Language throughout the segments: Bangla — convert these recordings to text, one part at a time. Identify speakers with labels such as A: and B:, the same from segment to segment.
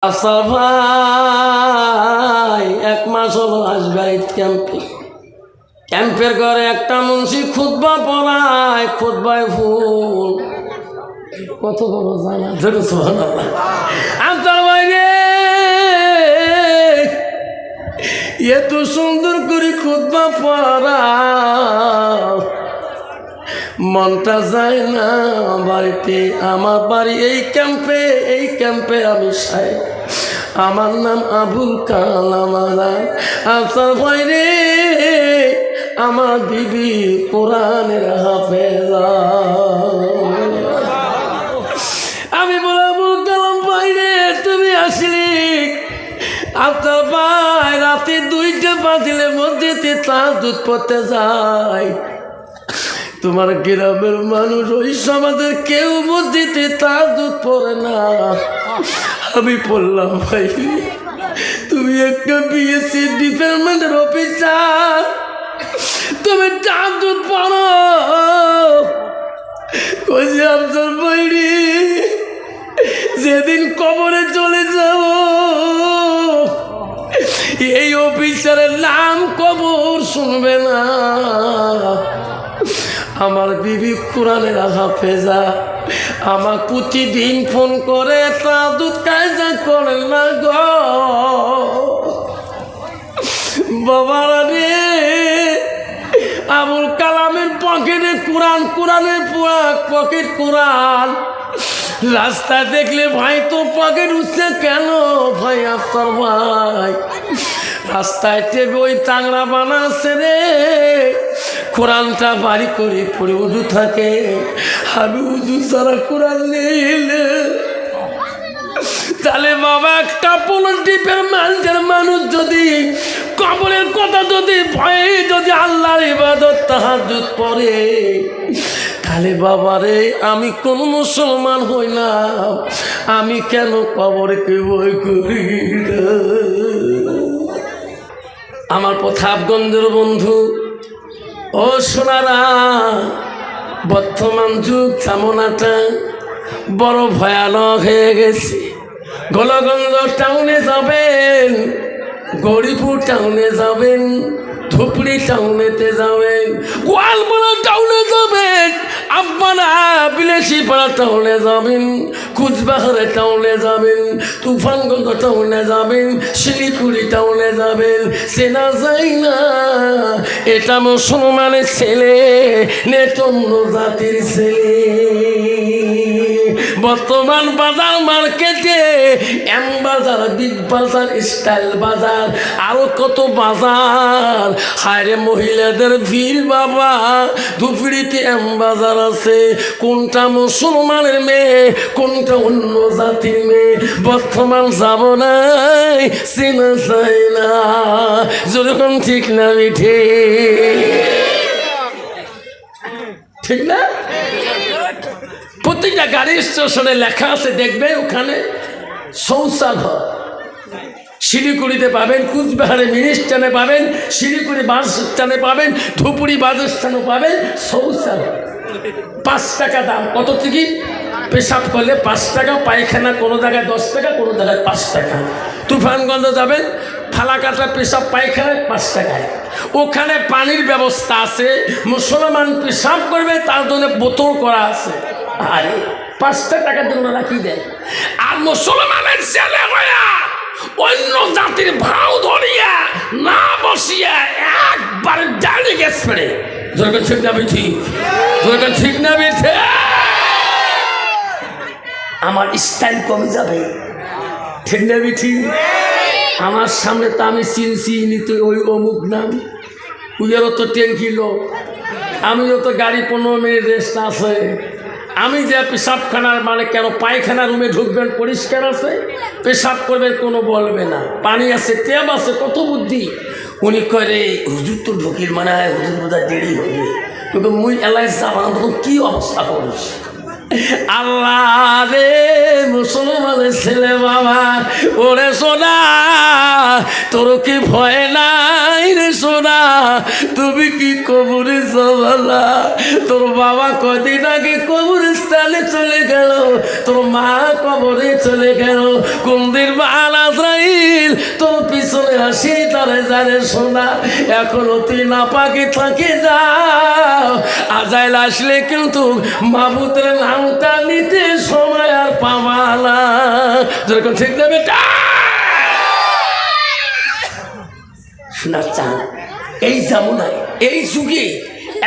A: আচ্ছা ভাই, এক মাস হলো আসবে ক্যাম্পের ঘরে একটা মুন্সি খুতবা পড়ায়, খুতবায় ফুল কত বড় জানা ধরে সুবহানাল্লাহ। আপনার বাইরে এত সুন্দর করে খুতবা পড়া মনটা যায় না বাড়িতে। আমার বাড়ি এই ক্যাম্পে আমি সাই, আমার নাম আবুল কালাম আজাদ। আপনার বাইরে আমার বিবি কোরআনের হাফেজা। আমি বলে আবুল কালাম বাইরে তুমি আসলি? আপনার ভাই রাতে 2টা বাজলে মসজিদে তাহাজ্জুদ পড়তে যায়। তোমার গ্রামের মানুষ ওই সমাজের কেউ মসজিদে তাহাজ্জুদ পড়ে না, আমি পড়লাম। ভাই তুমি একটা বিএসসি ডিপার্টমেন্টের অফিসার, তুমি তাহাজ্জুদ পড়ো? কইছে আফজাল ভাইরে যেদিন কবরে চলে যাব এই অফিসারের নাম কবর শুনবে না। আমার বিবি কোরআনের হাফেজা, আমার প্রতিদিন ফোন করে তাহাজ্জুদ কায়দা করে না গো বাবারা রে। আবুল কালামের পকেটে কোরআন, কোরআনের পকেট কোরআন। রাস্তায় দেখলে ভাই তো পকেট উঠছে কেন? ভাই আফতার ভাই রাস্তায় টেবে ওই টাংরা বানাচ্ছে রে, কোরআনটা বাড়ি করে পড়ে উজু থাকে। আমি উজু ছাড়া কোরআন নিলে তাহলে বাবা একটা ডিপার্টমেন্টের মানুষ যদি কবরের কথা যদি ভয়ে যদি আল্লাহর ইবাদত তাহাজ্জুদ পড়ে, তাহলে বাবারে আমি কোন মুসলমান হই না, আমি কেন কবরকে ভয় করি না? আমার প্রতাপগঞ্জের বন্ধু ও সোনারা, বর্তমান যুগ জামানাটা বড় ভয়ানক হয়ে গেছে। গোলগঞ্জ টাউনে যাবেন, গরিপুর টাউনে যাবেন, ধুপড়ি টাউনেতে যাবেন, গোয়ালপাড়া টাউনে যাবেন, আপনারা বিলাসীপাড়া টাউনে যাবেন, কুচবিহারে টাউনে যাবেন, তুফানগঞ্জ টাউনে যাবেন, শিলিগুড়ি টাউনে যাবেন, চেনা যায় না এটা মুসলমানের ছেলে নেটন্য জাতির ছেলে। বর্তমান বাজার মার্কেটে এম বাজার, বিগ বাজার, স্টাইল বাজার, আরো কত বাজার। হায়রে মহিলাদের ভিড় বাবা, ধুপড়িতে এম বাজার আছে। কোনটা মুসলমানের মেয়ে, কোনটা অন্য জাতির মেয়ে বর্তমান যাব নাই, চেনা যায় না। যেরকম ঠিক না মিঠে, ঠিক না? প্রত্যেকটা গাড়ির স্টেশনে লেখা আছে, দেখবে ওখানে শৌচাঘর। শিলিগুড়িতে পাবেন, কুচবিহারে মিনি স্ট্যান্ডে পাবেন, শিলিগুড়ি বাস স্ট্যান্ডে পাবেন, ধুপড়ি বাস স্ট্যান্ডে পাবেন শৌচাঘর। 5 টাকা দাম। কত থেকে? পেশাব করলে 5 টাকা, পায়খানা কোনো জায়গায় 10 টাকা, কোনো জায়গায় 5 টাকা। তুফানগঞ্জ যাবেন, ফালাকাটা পেশাব পায়খানায় 5 টাকায়। ওখানে পানির ব্যবস্থা আছে, মুসলমান পেশাব করবে তার জন্য বোতল করা আছে। আরে 5 টাকার জন্য রাখি দেয়। আর মুসলমানের ছেলে হইয়া অন্য জাতির ভাও ধরিয়া না বসিয়া একবার ডাইরেক্ট গ্যাস ফেড়ে। যখন ঠিক না বিঠি, যখন ঠিক না বিঠে, আমার স্টাইল কমে যাবে। ঠিক না বিঠি? আমার সামনে তো আমি চিনছি নিতে ওই অমুক নাম, উইয়েরও তো ট্যাঙ্কি লোক, আমিও তো গাড়ি 15 মিনিট রেস্ট আছে। আমি যে পেশাবখানার মানে কেন পায়খানা রুমে ঢুকবেন, পরিষ্কার আছে, পেশাব করবেন কোনো বলবে না, পানি আছে, ট্যাপ আছে, কত বুদ্ধি। উনি করে হুজুর তো ঢুকির মানে হুজুর বোঝা দেরি হবে, কিন্তু মুই এলাই যাবান তখন কী অবস্থা করিস? আল্লাহ রে মুসলমানের ছেলে বাবা, ওরে সোনা তোর কি ভয় নাই রে সোনা, তুমি কি কবরে যাবা? তোর বাবা কদিন আগে কবরস্থানে চলে গেল, তোর মা কবরে চলে গেল, কোন দিন মাল আজরাইল তোর পিছনে আসি তারে জানে সোনা। এখনো তুই না পাকি থাকি যাও, আজাইল আসলে কিন্তু মাহবুদের নামটা নিতে সময় আর পাবা না। যেরকম ঠিক না বেটা? শোনা চান এই জামুনায় এই যুগে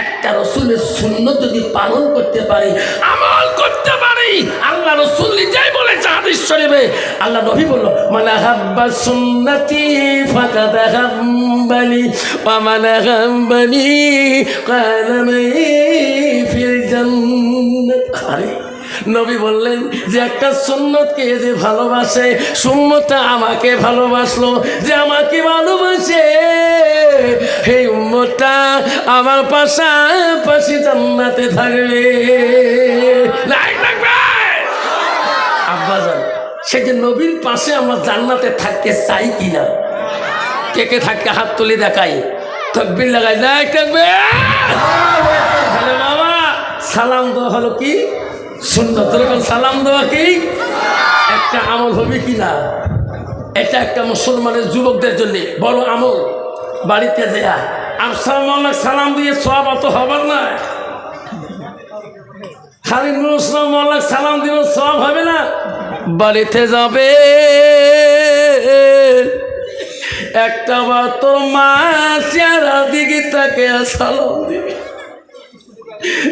A: একটা রসুলের সুন্নত যদি পালন করতে পারে, আমল করতে পারে, আল্লাহ রসুল নিজেই বলেছে হাদিস শরীফে, আল্লাহ নবী বলল মান আহাব্বা সুন্নতি ফাকাদ আহাব্বানি ওয়া মান আহাব্বানি কালামি ফিল জান্নাত। আরে নবী বললেন যে একটা সুন্নতকে যে ভালোবাসে, সুন্নতটা আমাকে ভালোবাসলো, যে আমাকে ভালোবাসে এই উম্মতটা আমার পাশাপাশি জান্নাতে থাকবে। আব্বাজান, সে যে নবীর পাশে আমরা জান্নাতে থাকতে চাই কিনা? কে কে থাকতে হাত তুলে দেখাই, তাকবীর লাগাই, দেখ থাকবে। তাহলে বাবা সালাম দেওয়া হলো কি সুন্নত, এরকম সালাম দেওয়া কি একটা আমল হবে কিনা? এটা একটা মুসলমানের যুবকদের জন্য বড় আমল। বাড়িতে দেয়া আসসালামু সালাম দিয়ে সব অত হবার না, খালি নুরুসলাম সালাম দিব সব হবে না। বাড়িতে যাবে একটা বার তোর মা চেহারা দিকে তাকে সালাম দিবে।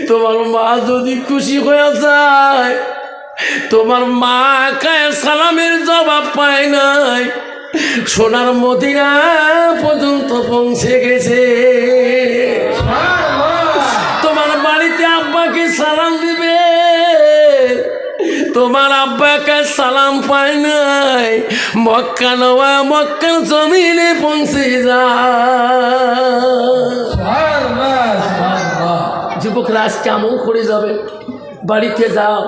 A: তোমার মা যদি খুশি হয়ে যায়, তোমার মা কায় সালামের জবাব পায় নাই, সোনার মদিনা পর্যন্ত পৌঁছে গেছে। তোমার বাড়িতে আব্বাকে সালাম দিবে, তোমার আব্বাকে সালাম পায় নাই, মক্কা নওয়া মক্কার জমিনে পৌঁছে যায়। যুবকরা আজকে আমল করে যাবে, বাড়িতে যাও,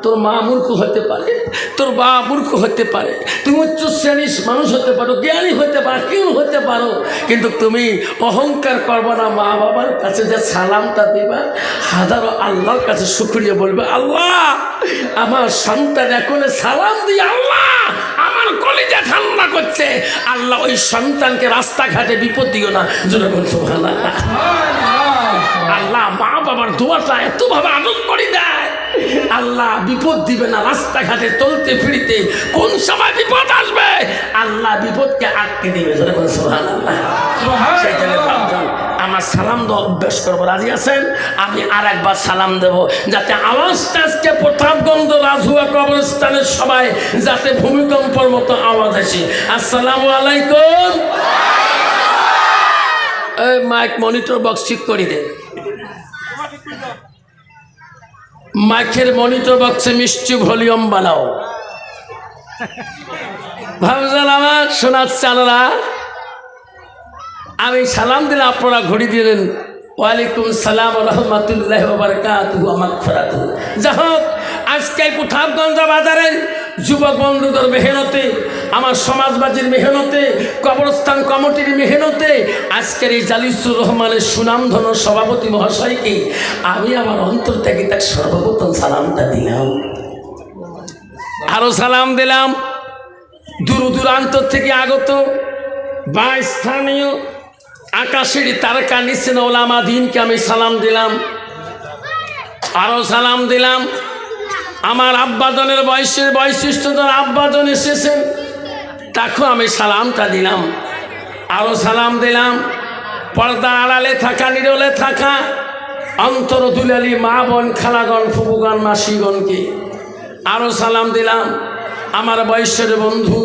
A: তোর মা মূর্খ হতে পারে, তোর বাবা মূর্খ হতে পারে, তুমি উচ্চ শ্রেণীর মানুষ হতে পারো, জ্ঞানী হতে পারো, কেউ হতে পারো, কিন্তু তুমি অহংকার করবে না। মা বাবার কাছে যে সালামটা দিবা, হাজারো আল্লাহর কাছে শুকরিয়া বলবে, আল্লাহ আমার সন্তান এখন সালাম দিয়ে আল্লাহ আমার কলিজা ঠান্ডা করছে, আল্লাহ ওই সন্তানকে রাস্তাঘাটে বিপদ দিও না। জোরে বল সুবহানাল্লাহ। আল্লাহ মা বাবার দোয়াটা এতভাবে আদর করে দেয়, আল্লাহ বিপদ দিবে না। রাস্তাঘাটে চলতে ফিরিতে কোন সময় বিপদ আসবে, আল্লাহ বিপদকে আটকে দিবে। সুবহানাল্লাহ। সেই জন্য আমার সালাম দেওয়া অভ্যাস করবো, রাজি আছেন? আমি আর একবার সালাম দেব, যাতে আওয়াজটা আজকে প্রতাপগঞ্জ রাজহুয়া কবরস্থানের সবাই যাতে ভূমিকম্পর মতো আওয়াজ আসে। আসসালামু আলাইকুম। এই মাইক মনিটর বক্স ঠিক করে দে, মাইকের মনিটর বক্সে মিষ্টি ভলিউম বানাও। ভাবছেন আমার শোনার চালরা, আমি সালাম দিলে আপনারা ঘড়ি দিলেন ওয়ালাইকুম সালাম রহমতুল্লাহ বারাকাতুহু মাগফিরাতুহু। যাই হোক, আজকে প্রতাপগঞ্জ বাজারের যুবক বন্ধুদের মেহনতে, আমার সমাজবাদীর মেহনতে, কবরস্থান কমিটির মেহনতে আজকের এই জালিসুর রহমানের সুনামধন্য সভাপতি মহাশয়কে আমি আমার অন্তর থেকে তার সর্বপ্রথম সালামটা দিলাম। আরও সালাম দিলাম দূর দূরান্ত থেকে আগত বা স্থানীয় আকাশের তারকা নিচ্ছেন ওলামা দিনকে আমি সালাম দিলাম। আরও সালাম দিলাম আমার আব্বাজনের বয়সের বৈশিষ্ট্যদের আব্বাজন এসেছেন, তাকেও আমি সালামটা দিলাম। আরও সালাম দিলাম পর্দা আড়ালে থাকা, নিরলে থাকা অন্তর দুলালি মা বোন, খালাগণ, ফুবুগণ, মাসিগণকে। আরও সালাম দিলাম আমার বয়সের বন্ধু,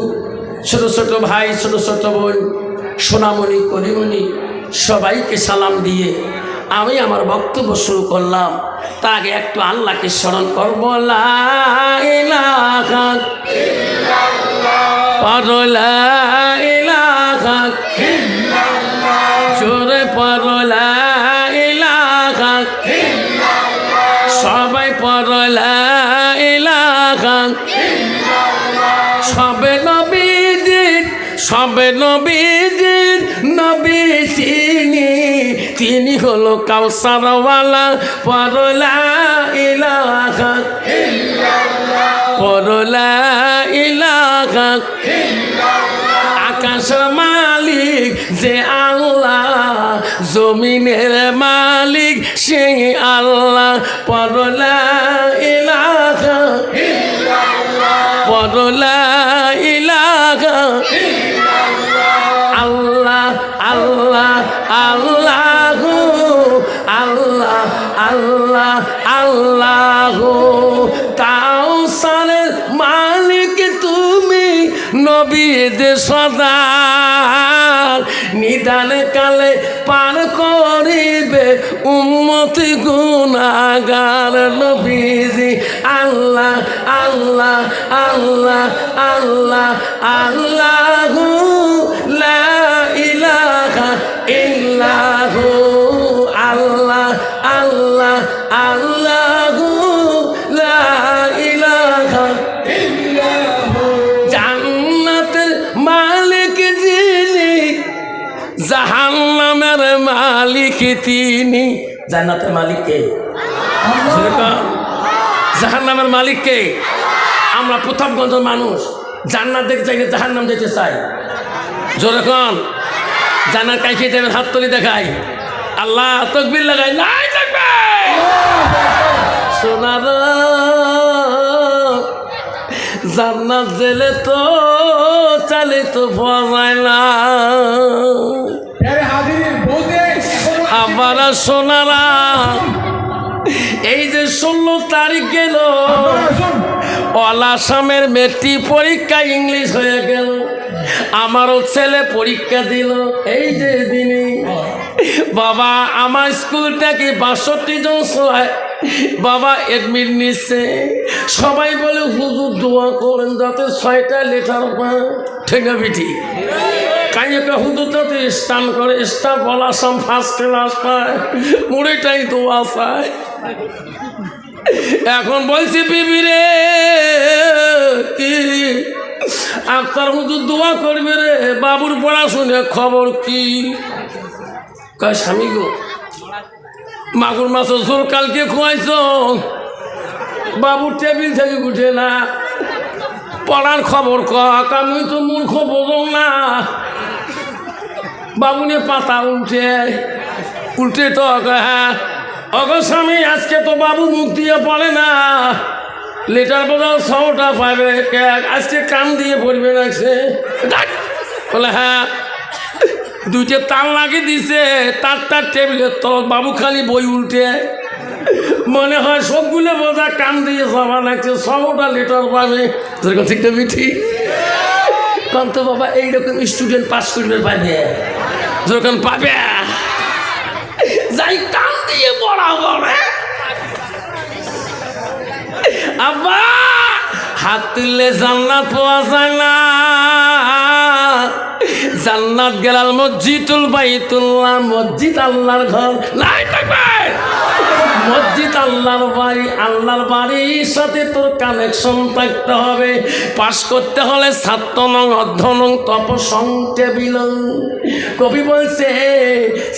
A: ছোট ছোট ভাই, ছোট ছোট বোন, সোনামণি, করিমণি, সবাইকে সালাম দিয়ে আমি আমার বক্তব্য শুরু করলাম। তার আগে একটু আল্লাহকে স্মরণ করব। লা ইলাহা ইল্লাল্লাহ, লা ইলাহা ইল্লাল্লাহ, জোরে পড়ো লা ইলাহা ইল্লাল্লাহ, সবাই পড়ো লা সবে নবীজির নবী তিনি হলো কাউসারওয়ালা পরলা ইলাহা পরলা ইলাহা আকাশের মালিক যে আল্লাহ জমিনের মালিক সেই আল্লাহ পরলা ইলাহা পরলা ইলাহা আল্লাহ আল্লাহ আল্লাহ আল্লাহ আল্লাহ আল্লাহ কাউসারের মালিক তুমি নবীদের সদার নিদান কালে পার করিবে উম্মতি গুনাহগার নবীজি আল্লাহ আল্লাহ আল্লাহ আল্লাহ আল্লাহ লা ইলাহা ইল্লাহু আল্লাহ আল্লাহ আল্লাহ লা ইলাহা ইল্লাহু জান্নাতের মালিক যিনি জাহান্নামের মালিক তিনি জান্নাতের মালিক কে জাহান্নামের মালিক কে আমরা প্রতাপগঞ্জের মানুষ জান্নাত দেখতে চাই জাহান্নাম যেতে চাই জোরে কোন জান্নাত কাই খেয়ে যাবেন হাত তুলি দেখাই আল্লাহ তাকবীর লাগাই নাই থাকবে সোনার জান্নাত জেলে তো চালে তো ভয় না আবার সোনারা এই যে 16 তারিখ গেল অল আসামের মেট্রিক পরীক্ষা ইংলিশ হয়ে গেল আমারও ছেলে পরীক্ষা দিল এই যে দিনে বাবা আমার স্কুলটাকে 62 জন সবাই বাবা এডমিট নিচ্ছে সবাই বলে হুজুর দোয়া করেন যাতে 6টা লেটার পায় ঠিক না বিটি কাইকা হুজুর যাতে স্টান করে স্টাফ বলা সব ফার্স্ট ক্লাস পায় মুড়েটাই দোয়া পায় এখন বলছি বিবি রে কি আপনার হুজুর দোয়া করবে রে বাবুর পড়াশুনে খবর কি কয় স্বামী গো মাগুর মাছের ঝোল কালকে খুয়াইছ বাবুর টেবিল থেকে উঠে না পড়ার খবর কক আমি তো মূর্খ বোঝো না বাবু নিয়ে পাতা উল্টে তো হ্যাঁ অগস্বামী আজকে তো বাবু মুখ দিয়ে পড়ে না লেটার বোঝাও 6টা পাবে আজকে কান দিয়ে পড়বে রাখছে বলে হ্যাঁ 2টে তার লাগিয়ে দিছে তার টেবিলের তল বাবু খালি বই উল্টে মনে হয় সবগুলো বোঝা কান দিয়ে জমা লাগছে 6টা লেটার পাবে যেরকম ঠিক না বিঠি কারণ তো বাবা এইরকম স্টুডেন্ট পাস করবে পাবে যখন পাবে যাই কান দিয়ে পড়া করে আব্বা হাত তুললে জান্নাত পাওয়া যায় না জান্নাত গেলাল মসজিদুল বাইতুল্লাহ মসজিদ আল্লাহর ঘর নাই থাকবে মসজিদ আল্লাহর বাড়ি আল্লাহর বাড়ির সাথে তোর কানেকশন থাকতে হবে পাস করতে হলে ছাত্র নং অর্ধ নং তপসং টেবিল কবি বলছে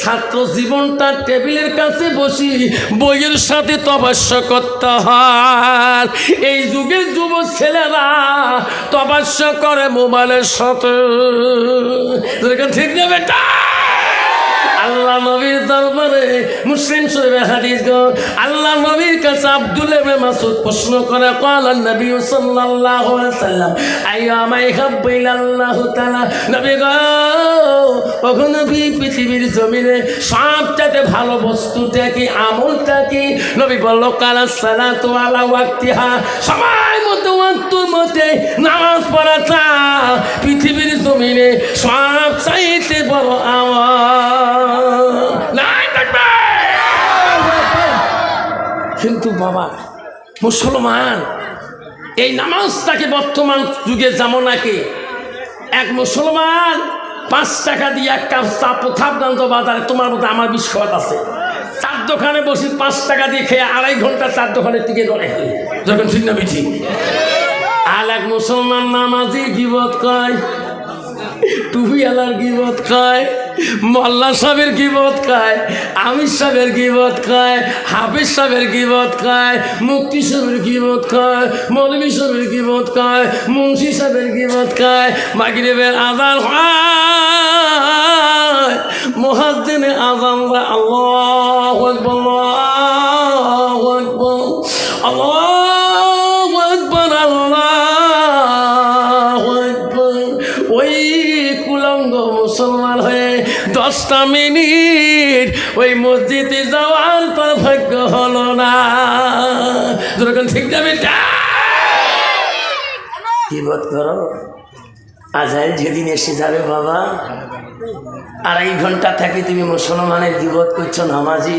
A: ছাত্র জীবনটা টেবিলের কাছে বসি বইয়ের সাথে তপস্যা করতে হয় এই যুগের যুব ছেলেরা তপস্যা করে মোবাইলের সাথে ঠিক না বেটা আল্লাহ নবীর দরবারে মুসলিম শরীফের হাদিস গো আল্লাহ নবীর কাছে আব্দুল্লাহ ইবনে মাসউদ প্রশ্ন করে ক্বালা নবী সাল্লাল্লাহু আলাইহি ওয়াসাল্লাম আইয়ামা ইহাব্বিলাল্লাহু তাআলা নবী গো ওগো নবী পৃথিবীর জমিনে সবচেয়ে ভালো বস্তুটা কি আমলটা কি নবী বলল কালা সালাতু আলা ওয়াক্তিহা সময় মতো ওয়াক্ত মতে নামাজ পড়াটা পৃথিবীর জমিনে সবচাইতে বড় আমল নাই থাকবে কিন্তু বাবা মুসলমান এই নামাজটাকে বর্তমান যুগে যেমন নাকি এক মুসলমান 5 টাকা দিয়ে এক কাপ চা প্রথাপগঞ্জ বাজারে তোমার মতো আমার বিস্কুট আছে চার দোকানে বসি 5 টাকা দিয়ে খেয়ে 2.5 ঘন্টা চার দোকানে টিকে ধরে যখন ঠিক না বিঠি আর এক মুসলমান নামাজি গিবত কয় টুপিওয়ালার গিবত খায়, মোল্লা সাহেবের গিবত খায়, আমির সাহেবের গিবত খায়, হাফিজ সাহেবের গিবত খায়, মুফতি সাহেবের গিবত খায়, মৌলভী সাহেবের গিবত খায়, মুন্সি সাহেবের গিবত খায়। মাগরিবের আযান হয়, মুয়াজ্জিনে আযান দেয়, আল্লাহু আকবার, আল্লাহু আকবার, আল্লাহু আকবার, আল্লাহু আকবার। ওই কুলঙ্গ মুসলমান হয়ে 10টা মিনিট ওই মসজিদে যাওয়ার তোর ভাগ্য হলো না। যখন ঠিক যাবে গিবত করো, আজাইল যেদিন এসে যাবে বাবা, 2.5 ঘন্টা থাকি তুমি মুসলমানের গিবত করছো, নামাজি।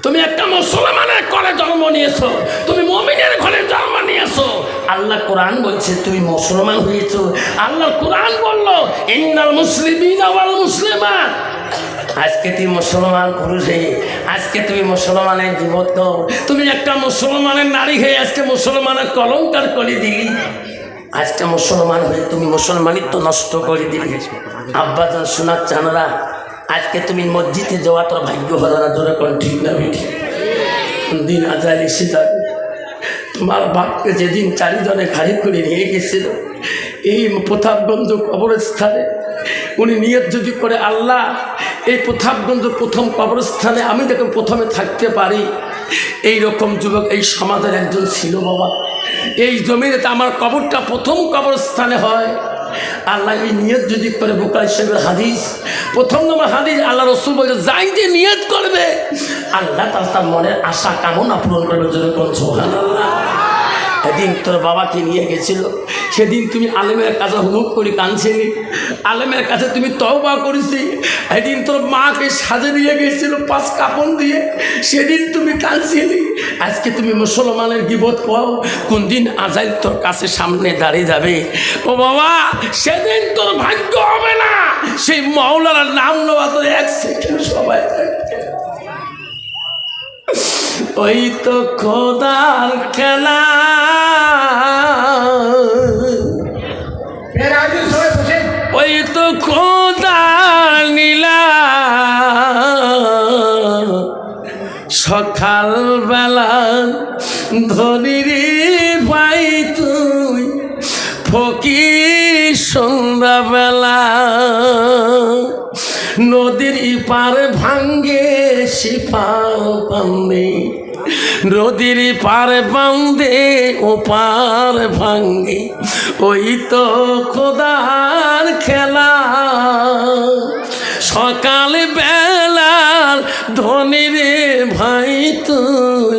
A: তুমি একটা মুসলমানের ঘরে জন্ম নিয়েছো, তুমি মুমিনের ঘরে জন্ম নিয়েছো। আল্লাহ কোরআন বলছে তুমি মুসলমান হয়েছো। আল্লাহ কোরআন বললো ইন্নাল মুসলিমিনা ওয়াল মুসলিমাত। আজকে তুমি মুসলমান পুরুষ হয়ে আজকে তুমি মুসলমানের গিবত করো। তুমি একটা মুসলমানের নারী হয়ে আজকে মুসলমানের কলঙ্কার করে দিলি। আজকে মুসলমান হয়ে তুমি মুসলমানিত্ব নষ্ট করে দিলি। আব্বাজান শোনার চানরা, আজকে তুমি মসজিদে যাওয়া তোর ভাগ্য হলো না। জোরে কোন ঠিক না বেঠি? দিন আজাইল এসে যাবে। তোমার বাপকে যেদিন 4 জনে ঘাড়ি করে নিয়ে গেছিল এই প্রতাপগঞ্জ কবরস্থানে, উনি নিয়ত যদি করে আল্লাহ এই প্রতাপগঞ্জ প্রথম কবরস্থানে আমি দেখে প্রথমে থাকতে পারি, এই রকম যুবক এই সমাজের একজন ছিল বাবা। এই জমিতে আমার কবরটা প্রথম কবরস্থানে হয়। আল্লাহ এই নিয়ত যদি করে, বুখারী শরীফের হাদিস, 1 নম্বর হাদিস, আল্লাহ রাসূল বলেছে যাই যে নিয়ত করবে আল্লাহ তার মনের আশা কামনা পূরণ করবে। যেরকম সুবহানাল্লাহ। এদিন তোর বাবাকে নিয়ে গেছিল, সেদিন তুমি আলেমের কাছে হুমুক করে কাঁদছিলি, আলেমের কাছে তুমি তওবা করেছি। এদিন তোর মাকে সাজে নিয়ে গেছিল 5 কাপড় দিয়ে, সেদিন তুমি কাঁদছিলি। আজকে তুমি মুসলমানের গিবত করো, কোন দিন আজাইল তোর কাছে সামনে দাঁড়িয়ে যাবে ও বাবা, সেদিন তোর ভাগ্য হবে না। সেই মাওলার নাম নেওয়া তোর 1 সেকেন্ড সবাই থাকবে। ওই তো খোদার খেলা, ওই তো খোদার নীলা, সকালবেলা ধনির ভাই তুই ফকির, সন্ধ্যাবেলা নদীর পার ভাঙ্গে শিফাল বান্ধে, নদীর পার বান্ধে ও পার ভাঙ্গে। ওই তো খোদার খেলা, সকাল বেলার ধনির ভাই তুই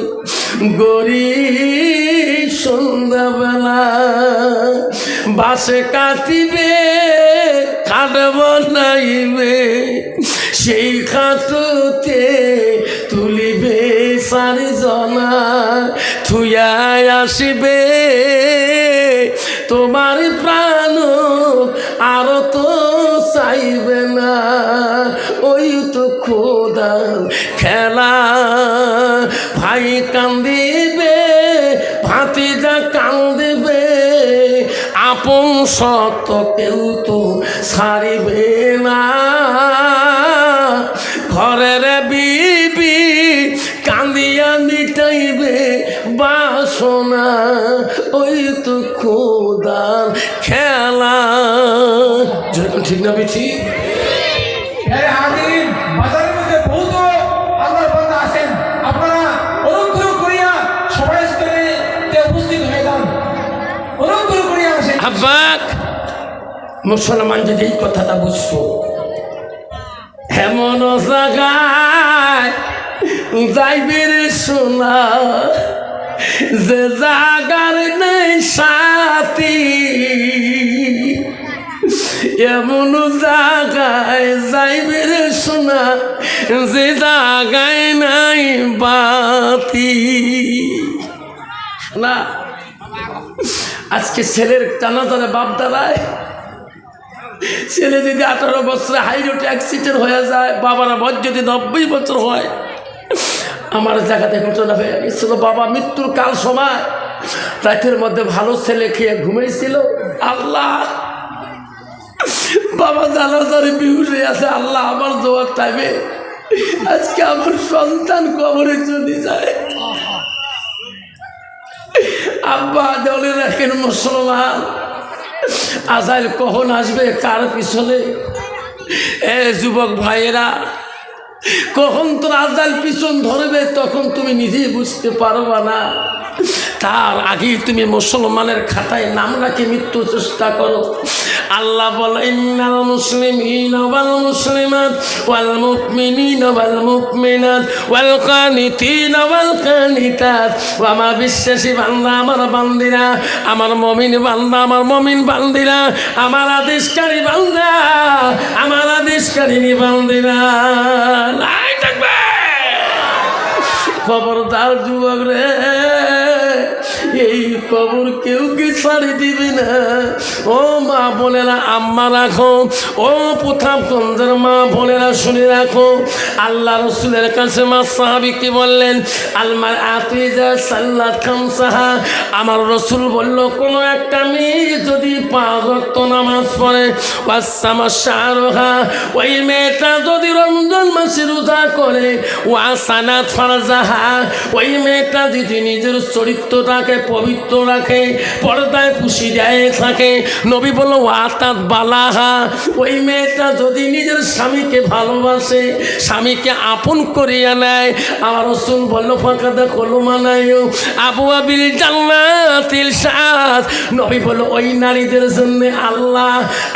A: গরিব, সন্ধ্যাবেলা বাসে কাটিবে খাট বনাইবে, সেই খাটতে তুলিবে 4 জনা, থুয়াই আসিবে তোমার প্রাণ আর তো চাইবে না। ওই তো খোদার খেলা, ভাই কান্দিবে, ভাতিজা কান্দিবে, আপন সত্য কেউ তো ছাড়িবে না। ঘরের বিবি কান্দিয়া মিটাইবে বাসনা, ওই তো খোদার খেলা। ঠিক না বেঠি?
B: বাজারের মধ্যে বহুত আল্লাহর বান্দা আছেন, আপনারা অনুগ্রহ করিয়া সবাই উপস্থিত হয়ে যান, অনুগ্রহ করিয়া আসেন।
A: আব্বাক মুসলমান যদি এই কথাটা বুঝতো, এমন জায়গায় যাইবে রে সোনা, যে জাগার নেই সাথী, এমন জায়গায় যাইবে রে সোনা, যে জাগায় নাই বাতি। না আজকে ছেলের জানাজারে বাপ দাঁড়ায়, ছেলে যদি 18 বছরে হাই রোড অ্যাক্সিডেন্ট হয়ে যায়, বাবারা বয়স যদি 90 বছর হয়। আমার জায়গাতে ঘটনা হয়ে গেছিল, বাবা মৃত্যুর কাল সময় রাতের মধ্যে ভালো ছেলে খেয়ে ঘুমিয়েছিল। আল্লাহ বাবা জানাজারে বিহুসে আছে, আল্লাহ আমার দোয়ার টাইমে আজকে আমার সন্তান কবরে চলে যায়। আব্বা দলে রাখেন মুসলমান, আজাইল কখন আসবে কার পিছনে? এ যুবক ভাইয়েরা, কখন তোর আজাইল পিছন ধরবে তখন তুমি নিজেই বুঝতে পারবা না। তার আগে তুমি মুসলমানের খাতায় নাম রাখে মৃত্যু চেষ্টা করো। আল্লাহ বলে ইন্নাল মুসলিমিনা ওয়াল মুসলিমাত ওয়াল মুমিনিনা ওয়াল মুমিনাত ওয়াল কানিতিনা ওয়াল কানিতাত। আমার বিশ্বাসী বান্দা, আমার বান্দিরা, আমার মুমিন বান্দা, আমার মুমিন বান্দিরা, আমার আদেশকারী বান্দা, আমার আদেশকারী বান্দিরা, নাই থাকবে। খবরদার যুবক রে, এই কবর কেউ কি ছাড়ি দিবি না। ও মা বোনেরা, আম্মা রাখো, ও প্রতাপগঞ্জের মা বোনেরা শুনে রাখো। আল্লাহ রসুলের কাছে মা সাহাবী কি বললেন? আলমার আতিজা সাল্লাত খামসাহা, আমার রসুল বলল কোনো একটা মেয়ে যদি 5 ওয়াক্ত নামাজ পড়ে, ওয়াসামা শাহরুহা, ওই মেয়েটা যদি রমজান মাসে রোজা করে, ওয়াসানাত ফারজাহা, ওই মেয়েটা যদি নিজের চরিত্রটাকে পবিত্র রাখে, পর্দায় পুষি দেয় থাকে, নবী বলল ওয়াতাত বালাহা, ওই মেয়েটা যদি নিজের স্বামীকে ভালোবাসে, স্বামীকে আপন করিয়া নেয়, আমার রাসূল বলল ফাকাদা কলমানায়ু আবওয়াবিল জান্নাতিল সাত, নবী বলল ওই নারীদের জন্য আল্লাহ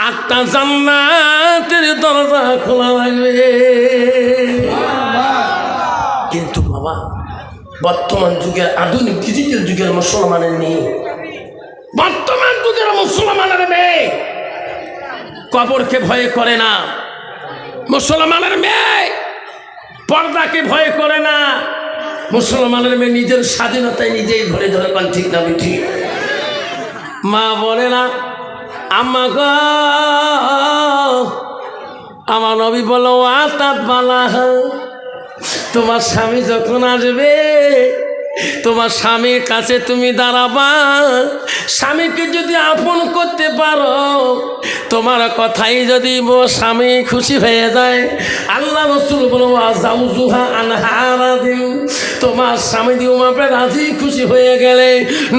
A: 8টা জান্নাতের দরজা খোলা রাখবে। কিন্তু বাবা, বর্তমান যুগের আধুনিক ডিজিটাল যুগের মুসলমানের নেই, বর্তমান যুগের মুসলমানের মেয়ে কবরকে ভয় করে না, মুসলমানের মেয়ে পর্দাকে ভয় করে না, মুসলমানের মেয়ে নিজের স্বাধীনতায় নিজেই ধরে ধরে পান। ঠিক না বেঠি? মা বলে না আম্মা গো, আমার নবী বলো আতাত বালাহা, তোমার স্বামী যখন আসবে, তোমার স্বামীর কাছে তুমি দাঁড়াবা, স্বামীকে যদি আপন করতে পারো, তোমার কথাই যদি স্বামী খুশি হয়ে যায়, আল্লাহ রাসূল বলো আযাউজুহা আনহারাদিন, তোমার স্বামী দিওমাপে রাজি খুশি হয়ে গেলে,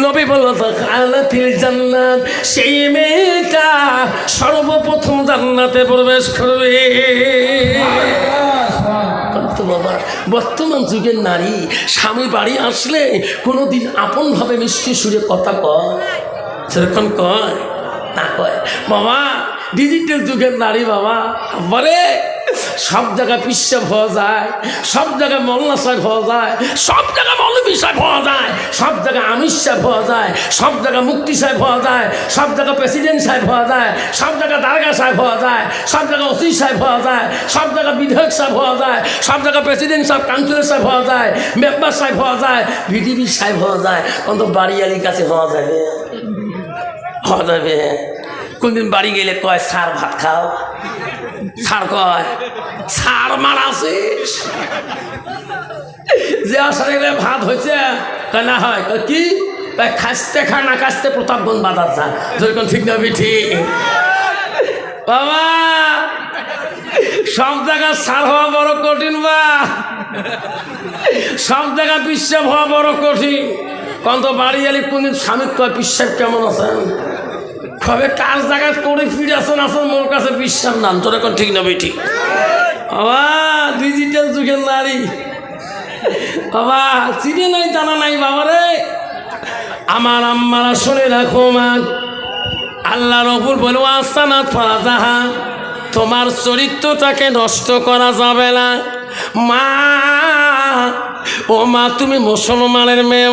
A: নবী বলল তাকালাতিল জান্নাত, সেই মেয়েটা সর্বপ্রথম জান্নাতে প্রবেশ করবে। বাবা, বর্তমান যুগের নারী স্বামী বাড়ি আসলে কোনোদিন আপনভাবে মিষ্টি সুরে কথা কয়, সেরকম কয় না কয়। বাবা, ডিজিটাল যুগের নারী বাবা, বলে সব জায়গায় পিসাব হওয়া যায়, সব জায়গায় মোল্লা সাহেব হওয়া যায়, সব জায়গায় মৌলবী সাহেব হওয়া যায়, সব জায়গায় আমির সাহেব হওয়া যায়, সব জায়গায় মুক্তি সাহেব হওয়া যায়, সব জায়গায় প্রেসিডেন্ট সাহেব হওয়া যায়, সব জায়গায় দারগা সাহেব হওয়া যায়, সব জায়গায় ওসি সাহেব হওয়া যায়, সব জায়গায় বিধায়ক সাহেব হওয়া যায়, সব জায়গায় প্রেসিডেন্ট সাহেব, কাউন্সিলর সাহেব হওয়া যায়, মেম্বার সাহেব হওয়া যায়, ভিডিপি সাহেব হওয়া যায়, কিন্তু বাড়িয়ালির কাছে হওয়া যাবে, হওয়া যাবে। কোনদিন বাড়ি গেলে কয় সার ভাত খাও, সার কয় সার মারাছিস, যে আসারে ভাত হয়েছে না হয় কি খাসতে খা না খাসতে প্রতাপগঞ্জ বাজার যা, যেরকম ঠিক না ঠিক? বাবা, সব জায়গায় সার হওয়া বড় কঠিন, বা সব জায়গায় পিসাব হওয়া বড় কঠিন। কত বাড়ি এলে কোনদিন স্বামীর কয় পিসাব কেমন আছেন, কবে কাজ জায়গায় করে ফিরে আসেন, আসেন মোর কাছে বিশ্বাস নাম, তোর এখন ঠিক না বেঠি? বাবা, ডিজিটাল যুগের নারী বাবা, চিনে নাই জানা নাই বাবা রে। আমার আম্মারা শুনে রাখো মা, আল্লাহ রব্বুল বলবো আসানাত ফারাজাহা, তোমার চরিত্রটাকে নষ্ট করা যাবে না। মা, ও মা, তুমি মুসলমানের মেয়ে,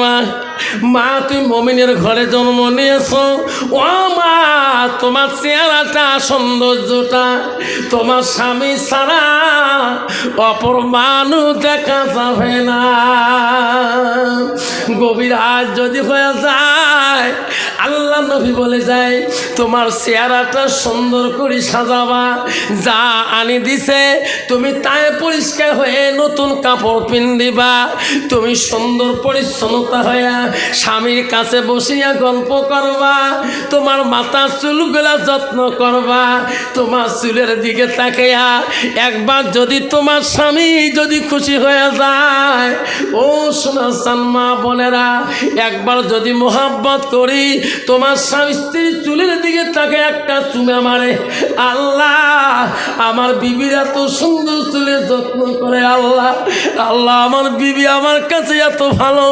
A: মা তুমি মুমিনের ঘরে জন্ম নিয়েছো, ও মা, তোমার চেহারাটা সৌন্দর্যটা তোমার স্বামী ছাড়া অপর মানুষ দেখা যাবে না। গভীর রাত যদি হয়ে যায়, আল্লাহ নবী বলে যায় তোমার চেহারাটা সুন্দর করে সাজাবা, যা আনি দিছে তুমি তাই পরিষ্কার হয়ে নতুন কাপড় পিন্দিবা, তুমি সুন্দর পরিচ্ছন্নতা হয়ে স্বামীর কাছে বসিয়া গল্প করবা, তোমার মাথার চুলগুলা যত্ন করবা, তোমার চুলের দিকে তাকাইয়া একবার যদি তোমার স্বামী যদি খুশি হয়ে যায়, ও সোনা সালমা বোনেরা, একবার যদি মোহাব্বত করি, তোমার স্বামী স্ত্রীর চুলের দিকে তাকে একটা চুমা মারে, আল্লাহ আমার বিবির এত সুন্দর চুলের যত্ন করে, আল্লাহ আল্লাহ আমার বিবি আমার কাছে এত ভালো।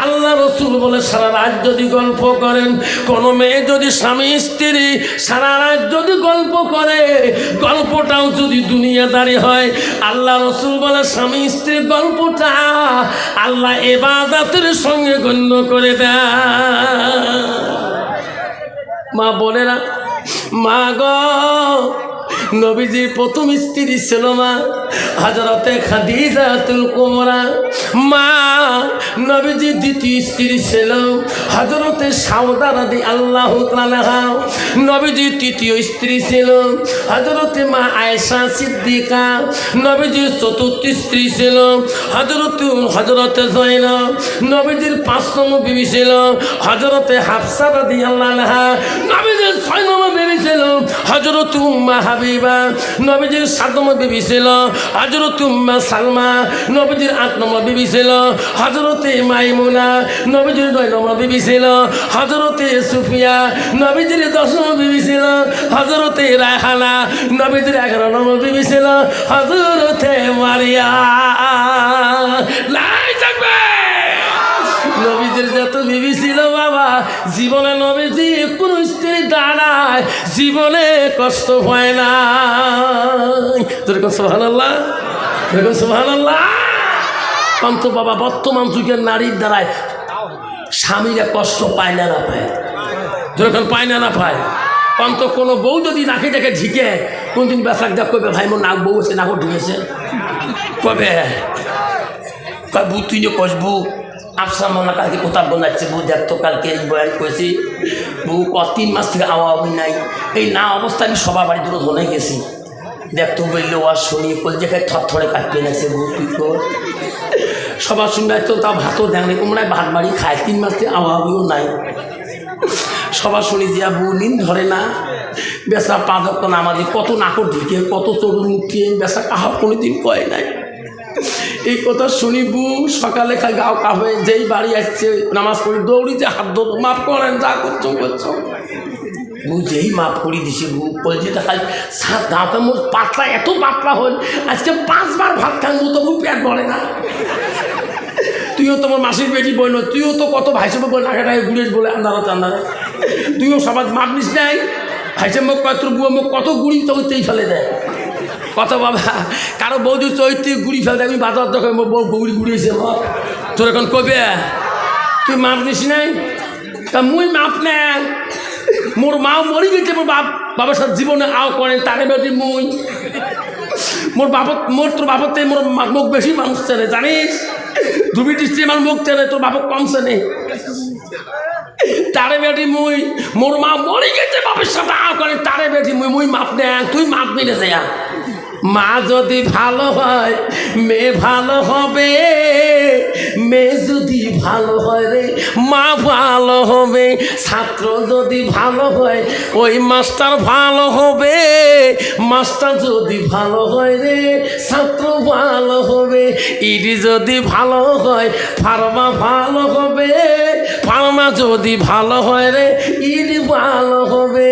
A: আল্লাহ রসুল বলে সারা রাত যদি গল্প করেন, কোনো মেয়ে যদি স্বামী স্ত্রী সারা রাত যদি গল্প করে, গল্পটাও যদি দুনিয়াদারি হয়, আল্লাহ রসুল বলে স্বামী স্ত্রীর গল্পটা আল্লাহ ইবাদতের সঙ্গে গণ্য করে দেয়। মা বোনেরা, মা গো, নবীজির প্রথম স্ত্রী ছিল মা হযরতে খাদিজাতুল কুবরা। মা নবীজির দ্বিতীয় স্ত্রী ছিল হযরতে সাউদা রাদিয়াল্লাহু তাআলা। নবীজির তৃতীয় স্ত্রী ছিল হযরতে মা আয়েশা সিদ্দিকা। নবীজির চতুর্থ স্ত্রী ছিল হযরতে যায়েনব। নবীজির ৫ নম্বর বিবি ছিল হযরতে হাফসা রাদিয়াল্লাহু আনহা। নবীজির ৬ নম্বর বিবি ছিল হযরতে উম্মে হাবিবা। নবীজির ৭ নম্বর বিবি ছিল হযরতে উম্মে সালমা। নবীজির ৮ নম্বর বিবি ছিল হযরতে মাইমুনা। নবীজির ৯ নম্বর বিবি ছিল হযরতে সুফিয়া। নবীজির ১০ নম্বর বিবি ছিল হযরতে রায়হানা। নবীজির ১১ নম্বর বিবি ছিল হযরতে মারিয়া। লাই থাকবে। নবীজির যত বিবি ছিল বাবা, জীবনে নবীজি কোন স্ত্রী দ্বারায় জীবনে কষ্ট হয় না। সুবহানাল্লাহ, সুবহানাল্লাহ। অন্ত বাবা বর্তমান যুগের নারীর দ্বারায় স্বামীরা কষ্ট পায় না, না পায়, যখন পায় না, না পায়। অন্ত কোনো বউ যদি নাকি দেখে ঝিকে, কোনদিন বেসাক দেখ কবে ভাই মোর নাক বউ আছে, নাকও ঢুকেছে, কবে কয় বউ তুই কসবু আফসার মামলা কালকে কোথাও বোনাচ্ছে, বউ দেখতো কালকে এই বয়ান করেছি, বউ ৩ মাস থেকে আওয়াবি নাই। এই না অবস্থায় আমি সবার বাড়ি দূরে ধরে গেছি, দেখতো বললে ওয়াজ শুনি কল যেখানে থরথরে কাটতে লাগছে, বউ তুই কর সবার শুনবে তো তাও ভাতও দেখ নাই, ওমরায় ভাত বাড়ি খায়, ৩ মাস থেকে আওয়াবিও নাই। সবার শুনি যে বউ নিন ধরে না, বেসা ৫ ওয়াক্ত নামাজি, কত নাকড় ঢিকে, কত চরুর মুখিয়ে, বেসা কাহা কোনোদিন কয় নাই। এই কথা শুনি বউ সকালে খাই গাও কাবে, যেই বাড়ি আসছে নামাজ পড়ি দৌড়িতে হাত ধরো, মাফ করেন যা করছো করছো। বউ যেই মাফ করি দিছে, বউ বলছে খাই সাত গাঁটা মোট পাতলা, এত পাতলা হল আজকে ৫ বার ভাত খান, তবু পেট ভরে না। তুইও তোমার মাসির বেটি বই না, তুইও তো কত ভাইসবে বই নাকাটাকে গুড়িস বলে আন্দারাতে আন্দারে, তুইও সমাজ মাপ নিস নাই। ভাইসে মুখ কয় তোর বউ মুখ কত গুড়ি তো ওইতেই ফেলে দেয় কত বাবা। কারো বৌদি চৈত্রী গুড়ি ফেলতে, আমি বাজার দেখো বউ বৌড়ি গুড়িয়েছে মত, তোর এখন কবে তুই মাপ নিস নাই? তা মুই মাপ নে, মোর মাও মরি গেছে, মোর বাবার সাথে জীবনে আও করে তারে বেটি মুই, মোর বাপত মোর তোর বাপতে মোর মুখ বেশি মানুষ চেনে জানিস, ধুবি দৃষ্টি আমার মুখ চেনে, তোর বাপক কম চেনে। তারে বেটি মুই, মোর মা মরি গেছে বাপের সাথে আও করে তারে বেটি মুই, মুই মাপ নে, তুই মাপ নিলে যা। মা যদি ভালো হয় মেয়ে ভালো হবে, মেয়ে যদি ভালো হয় রে মা ভালো হবে, ছাত্র যদি ভালো হয় ওই মাস্টার ভালো হবে, মাস্টার যদি ভালো হয় রে ছাত্র ভালো হবে, ইডি যদি ভালো হয় ফার্মা ভালো হবে, ফার্মা যদি ভালো হয় রে ইডি ভালো হবে।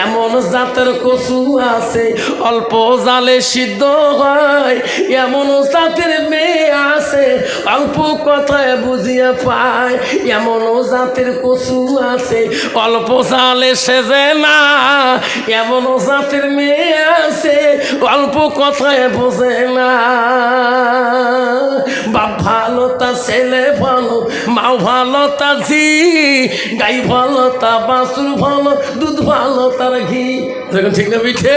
A: এমন জাতের কচু আছে অল্প জালে সিদ্ধ হয়, এমন জাতের মেয়ে আছে অল্প কথায় বুঝিয়ে পায়, এমন জাতের কচু আছে অল্প জালে সেজে না, এমন জাতের মেয়ে আছে অল্প কথায় বোঝে না। বাপ ভালো তা ছেলে ভালো, মাও ভালো তা ঝি, গাই ভালো তা বাছুর ভালো, দুধ ভালো তার ঘি। দেখুন ঠিক না পিঠে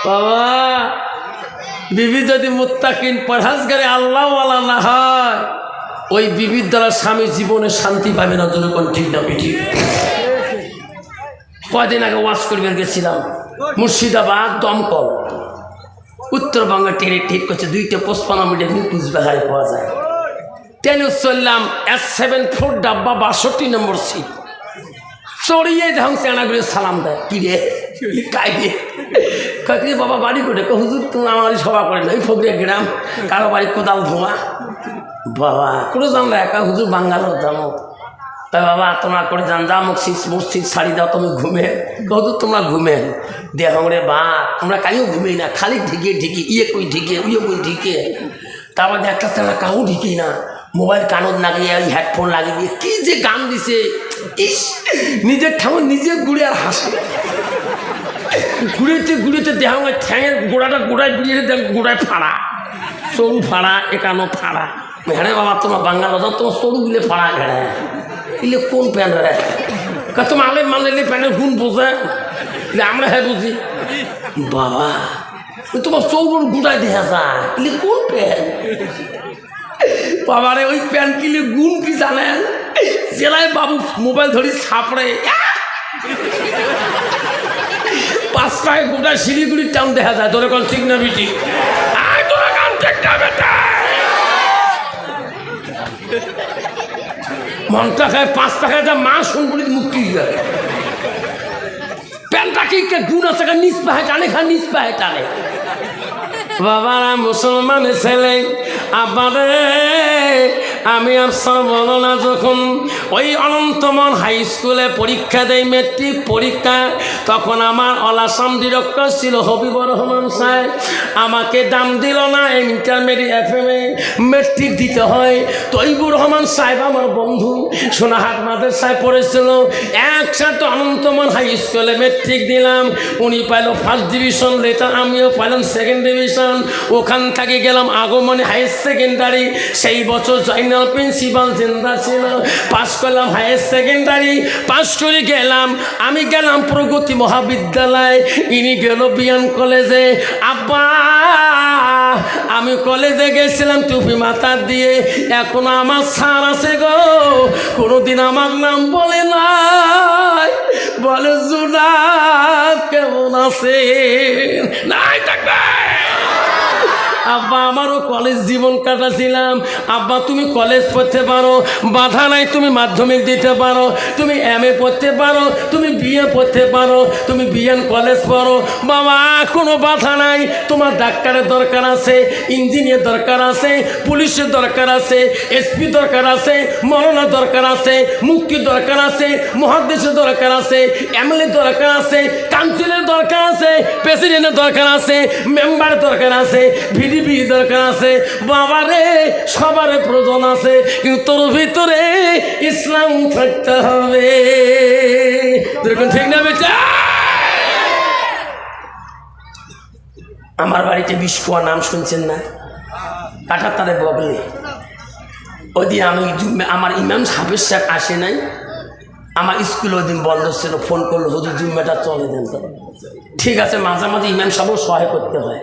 A: বাবা। বিবি যদি মুত্তাকিন পরহেজগারে আল্লাহওয়ালা না হয়, ওই বিবির দ্বারা স্বামী জীবনে শান্তি পাবে না। যখন ঠিক না পিঠি। কয়দিন আগে ওয়াজ করবে গেছিলাম মুর্শিদাবাদ দমকল, উত্তরবঙ্গে ট্রেনে ঠিক করছে 2টা 55 মিনিটে কুচবিহারে পাওয়া যায়। ট্রেনে চললাম S74 ডাব্বা 62 নম্বর সিট। চড়িয়ে ঢং চেনাগুলি সালাম দেয়, কি রে কাই রে কাকি বাবা বাড়ি করে হুজুর তুমি আমারই সভা করে না, ওই ফকরিয়া গ্রাম, কারো বাড়ি কোদাল ধোয়া। বাবা করে জানলা একা হুজুর বাঙ্গালোর জানো, তা বাবা তোমরা করে জান যা মসজিদ ছাড়ি দাও, তুমি ঘুমে হুজুর তোমরা ঘুমেন দেখ রে বা তোমরা কাইও ঘুমেই না, খালি ঢিকে ইয়ে কই ঢিকে উইয়ে কই ঢিকে। তারপর একটা তেমন কাউ ঢিকি না, মোবাইল কানত লাগিয়ে ওই হেডফোন লাগিয়ে দিয়ে কী যে গান দিছে, ইস নিজের ঠাকুর নিজে ঘুরে আর হাসে, ঘুরেতে দেহ ঠ্যাঙের গোড়ায় ঘুরিয়ে দেখ গোড়ায় ফাড়া, সরু ফাড়া, একানো ফাড়া। হ্যাঁ বাবা তোমার বাংলা বাজার তোমার সরুগুলো ফাড়া ঘেড়ে এলে কোন প্যান্ট রে তোমার আলে মানলে প্যান্টের গুণ বোঝে, আমরা হ্যাঁ বুঝি বাবা তোমার সৌর গোড়ায় দেখা যায় এলে কোন প্যান্ট বাবারে, ওই প্যান্ট কিনলে গুণ কি জানেন, জেলায় বাবু মোবাইল ধরি ছাপড়ে 5 টাকায় গোটা শিলিগুড়ির টাউন দেখা যায়। তোর এখন ঠিক না বিটি, মনটা খায় 5 টাকায় যা মা শুনবুড়ি মুক্তি যায়। প্যান্টটা কি গুণ আছে, নিচ পাহে টানে খা নিচ পাহে টানে। বাবারা মুসলমানের ছেলে আবারে আমি আর সব বলো না, যখন ওই অনন্তমন হাই স্কুলে পরীক্ষা দেয় মেট্রিক পরীক্ষা, তখন আমার অলাসাম ডিরেক্টর ছিল হবিবুর রহমান সাহেব, আমাকে দাম দিল না ইন্টারমিডিয়েট FM-এ মেট্রিক দিতে হয়। তৈবুর রহমান সাহেব আমার বন্ধু সোনাহাট মাদ্রাসায় পড়েছিল, একসাথে অনন্তমন হাই স্কুলে মেট্রিক দিলাম। উনি পাইল 1st ডিভিশন লেটার, আমিও পাইলাম 2nd ডিভিশন। ওখান থেকে গেলাম আগমনী হায়ার সেকেন্ডারি, সেই বছর জয়নাল প্রিন্সিপাল জিন্দা ছিল। পাস করলাম হায়ার সেকেন্ডারি, পাস করে গেলাম, আমি গেলাম প্রগতি মহাবিদ্যালয়, ইনি গেল বিয়ান কলেজে। আব্বা আমি কলেজে গেছিলাম টুপি মাথা দিয়ে, এখন আমার স্যার আছে গো, কোনোদিন আমার নাম বলে নাই, বলে জুনাব কেমন আছে নাই থাকবে। আব্বা আমারও কলেজ জীবন কাটাছিলাম, আব্বা তুমি কলেজ পড়তে পারো, বাধা নাই, তুমি মাধ্যমিক দিতে পারো, তুমি MA পড়তে পারো, তুমি BA পড়তে পারো, তুমি BN কলেজ পড়ো বাবা, কোনো বাধা নাই। তোমার ডাক্তারের দরকার আছে, ইঞ্জিনিয়ার দরকার আছে, পুলিশের দরকার আছে, SP দরকার আছে, মরনা দরকার আছে, মুক্তির দরকার আছে, মহাদেশের দরকার আছে, MLA দরকার আছে, কাউন্সিলের দরকার আছে, প্রেসিডেন্টের দরকার আছে, মেম্বারের দরকার আছে, VDP দরকার আছে। বাবারে সবার প্রয়োজন আছে, কিন্তু তোর ভিতরে ইসলাম থাকতে হবে, ঠিক না বেটা? আমার বাড়িতে বিস্কুয়া নাম শুনছেন না, কাটার তারে বগলে ওই দিন আমি আমার ইমাম হাফিজ সাহেব আসে নাই, আমার স্কুল ওই দিন বন্ধ ছিল, ফোন করলো হুজুর জুম্মাটা চলে দেন তো। ঠিক আছে, মাঝে মাঝে ইমাম সাহেবও সহায় করতে হয়।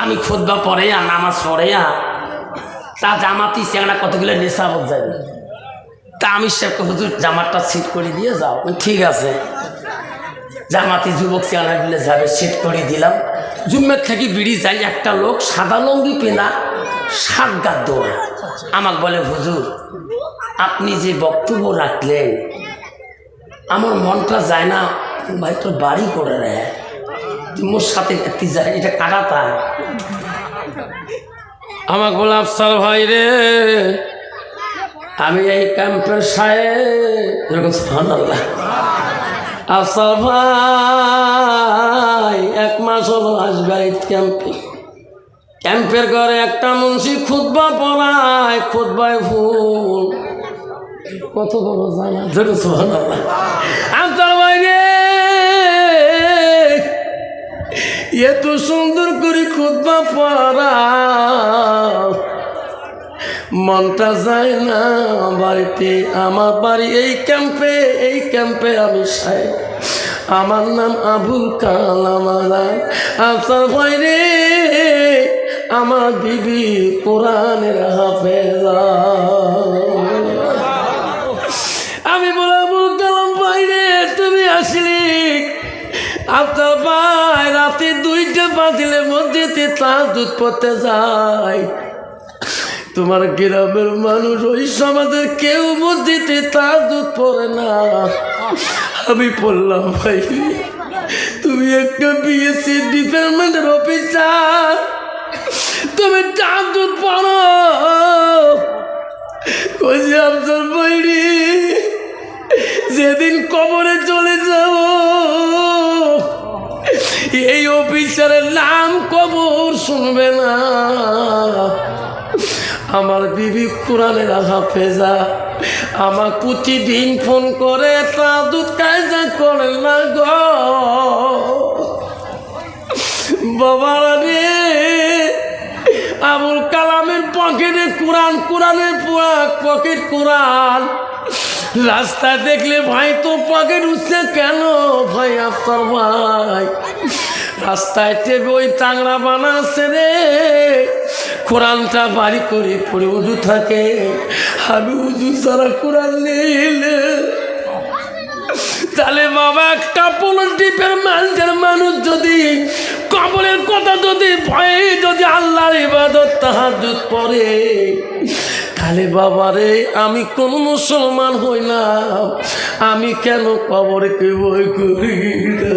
A: আমি খুতবা পড়ে আর নামাজ পড়ে তা জামাতি চেংড়া কতগুলো নেশাবত যাবে, তা আমি সাহেবকে হুজুর জামাতটা সিট করে দিয়ে যাও। ঠিক আছে, জামাতি যুবক চেংড়াগুলো যাবে, সিট করে দিলাম। জুম্মের থেকে বিড়ি যাই, একটা লোক সাদা লঙ্গি পেনা, 7 গাদ দৌড়, আমাকে বলে হুজুর আপনি যে বক্তব্য রাখলেন আমার মনটা যায় না, ভাই তোর বাড়ি করে রে, মোর সাথে একটি যায়, এটা কাটাতা। আমাকে বলে আফসার ভাই রে, আমি এই ক্যাম্পের সাহেব, এরকম সুবহানাল্লাহ, আফসার ভাই 1 মাস হলো আসবে ক্যাম্পে, ক্যাম্পের ঘরে একটা মুন্সি খুতবা পড়ায়, খুতবায় ফুল কত বড় জানা, সুবহানাল্লাহ। আফসার ভাই রে এত সুন্দর করে খুতবা পড়া, মনটা যায় না বাড়িতে, আমার বাড়ি এই ক্যাম্পে আমি সাহেব, আমার নাম আবুল কালাম। আফসার ভাই রে আমার বিবি কোরআনের হাফেজা। আমি বলে আবুল কালাম ভাই রে তুমি আসলি? আফসার ভাই রাতে 2টা বাজিলে মসজিদে তাহাজ্জুদ পড়তে যায়, তোমার গ্রামের মানুষ ওই সমাজের কেউ মসজিদে তাহাজ্জুদ পড়ে না, আমি পড়লাম ভাই। তুমি একটা বিএসসি ডিপার্টমেন্টের অফিসার, তুমি তাহাজ্জুদ পড়ো। কইছি আফসর বইরি, যেদিন কবরে চলে যাব এই অফিসারের নাম কবর শুনবে না। আমার বিবি কোরআনের হাফেজা, আমার প্রতিদিন ফোন করে তাহাজ্জুদ কায়দা করে না গো বাবারা রে। আবুল কালামের পকেটে কোরআন, কোরআনের পুরা পকেট কোরআন। রাস্তায় দেখলে ভাই তো পকেট উঠছে কেন ভাই? আফতার ভাই রাস্তায় টেবে ওই টাংরা বানাচ্ছে রে, কোরআনটা বাড়ি করে পড়ে উজু থাকে। আমি উজু ছাড়া কোরআন নিলে তাহলে বাবা একটা পলিটিকের মানুষ যদি কবরের কথা যদি ভয়ে যদি আল্লাহর ইবাদত তাহাজ্জুদ পড়ে, তাহলে বাবারে আমি কোন মুসলমান হইলাম? আমি কেন কবরকে ভয় করি না?